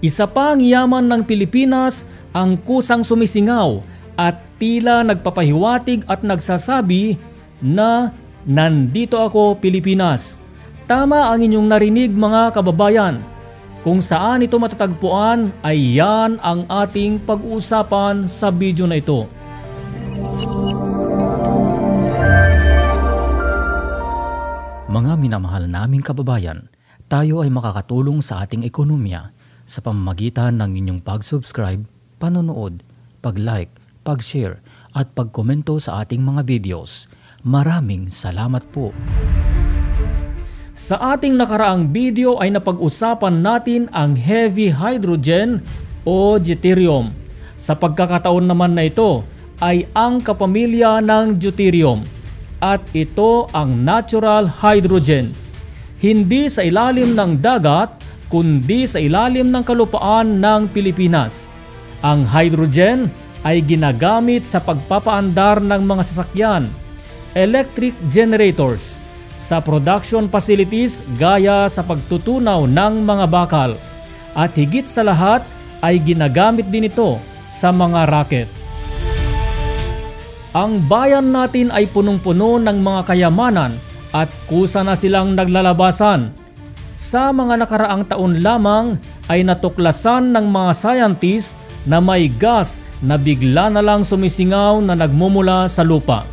Isa pang yaman ng Pilipinas ang kusang sumisingaw at tila nagpapahiwatig at nagsasabi na nandito ako Pilipinas. Tama ang inyong narinig mga kababayan. Kung saan ito matatagpuan ay yan ang ating pag-uusapan sa video na ito. Mga minamahal naming kababayan, tayo ay makakatulong sa ating ekonomiya sa pamamagitan ng inyong pag-subscribe, panonood, pag-like, pag-share at pag-komento sa ating mga videos. Maraming salamat po. Sa ating nakaraang video ay napag-usapan natin ang heavy hydrogen o deuterium. Sa pagkakataon naman na ito ay ang kapamilya ng deuterium at ito ang natural hydrogen. Hindi sa ilalim ng dagat kundi sa ilalim ng kalupaan ng Pilipinas. Ang hydrogen ay ginagamit sa pagpapaandar ng mga sasakyan, electric generators, sa production facilities gaya sa pagtutunaw ng mga bakal at higit sa lahat ay ginagamit din ito sa mga rocket. Ang bayan natin ay punong-puno ng mga kayamanan at kusa na silang naglalabasan. Sa mga nakaraang taon lamang ay natuklasan ng mga scientists na may gas na bigla na lang sumisingaw na nagmumula sa lupa.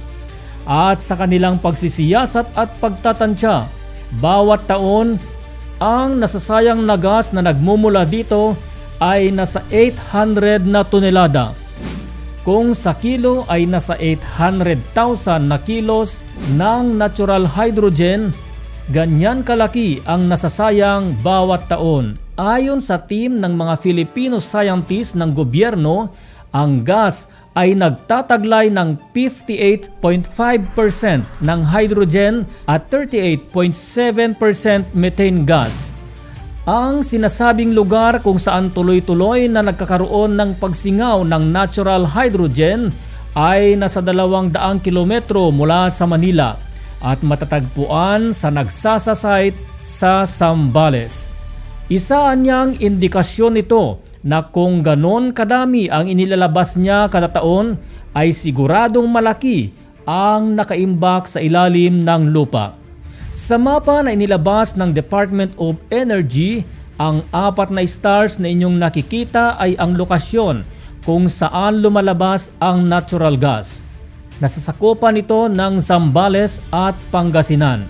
At sa kanilang pagsisiyasat at pagtatansya, bawat taon ang nasasayang na gas na nagmumula dito ay nasa 800 na tonelada. Kung sa kilo ay nasa 800,000 na kilos ng natural hydrogen, ganyan kalaki ang nasasayang bawat taon. Ayon sa team ng mga Filipino scientists ng gobyerno, ang gas ay nagtataglay ng 58.5% ng hydrogen at 38.7% methane gas. Ang sinasabing lugar kung saan tuloy-tuloy na nagkakaroon ng pagsingaw ng natural hydrogen ay nasa 200 kilometro mula sa Manila at matatagpuan sa Nagsasa site sa Zambales. Isa niyang indikasyon ito na kung ganon kadami ang inilalabas niya kada taon ay siguradong malaki ang nakaimbak sa ilalim ng lupa. Sa mapa na inilabas ng Department of Energy, ang 4 na stars na inyong nakikita ay ang lokasyon kung saan lumalabas ang natural gas. Nasasakupan ito ng Zambales at Pangasinan.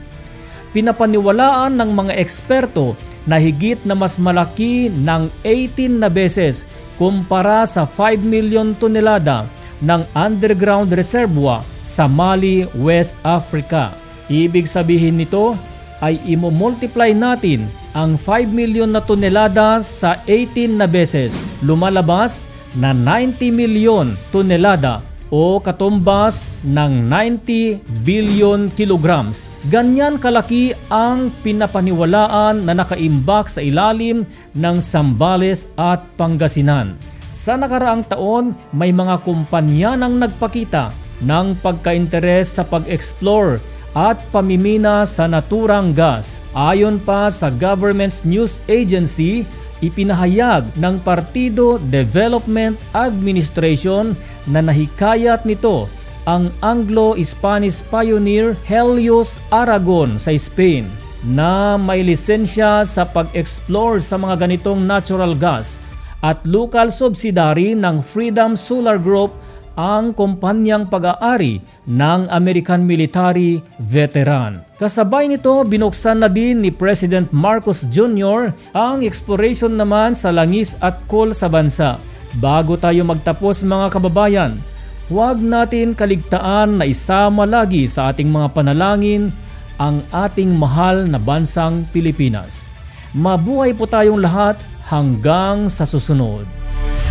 Pinapaniwalaan ng mga eksperto na higit na mas malaki ng 18 na beses kumpara sa 5 million tonelada ng underground reservoir sa Mali, West Africa. Ibig sabihin nito ay imomultiply natin ang 5 million na tonelada sa 18 na beses, lumalabas na 90 million tonelada o katumbas ng 90 billion kilograms. Ganyan kalaki ang pinapaniwalaan na nakaimbak sa ilalim ng Zambales at Pangasinan. Sa nakaraang taon, may mga kumpanya nang nagpakita ng pagka-interes sa pag-explore at pamimina sa naturang gas. Ayon pa sa government's news agency, ipinahayag ng Partido Development Administration na nahikayat nito ang Anglo-Spanish pioneer Helios Aragon sa Spain na may lisensya sa pag-explore sa mga ganitong natural gas at local subsidiary ng Freedom Solar Group ang kumpanyang pag-aari ng American military veteran. Kasabay nito, binuksan na din ni President Marcos Jr. ang exploration naman sa langis at coal sa bansa. Bago tayo magtapos mga kababayan, huwag natin kaligtaan na isama lagi sa ating mga panalangin ang ating mahal na bansang Pilipinas. Mabuhay po tayong lahat hanggang sa susunod.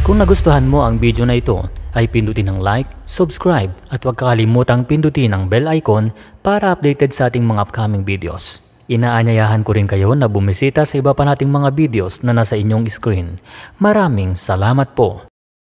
Kung nagustuhan mo ang video na ito, ay pindutin ang like, subscribe at huwag kalimutang pindutin ang bell icon para updated sa ating mga upcoming videos. Inaanyayahan ko rin kayo na bumisita sa iba pa nating mga videos na nasa inyong screen. Maraming salamat po!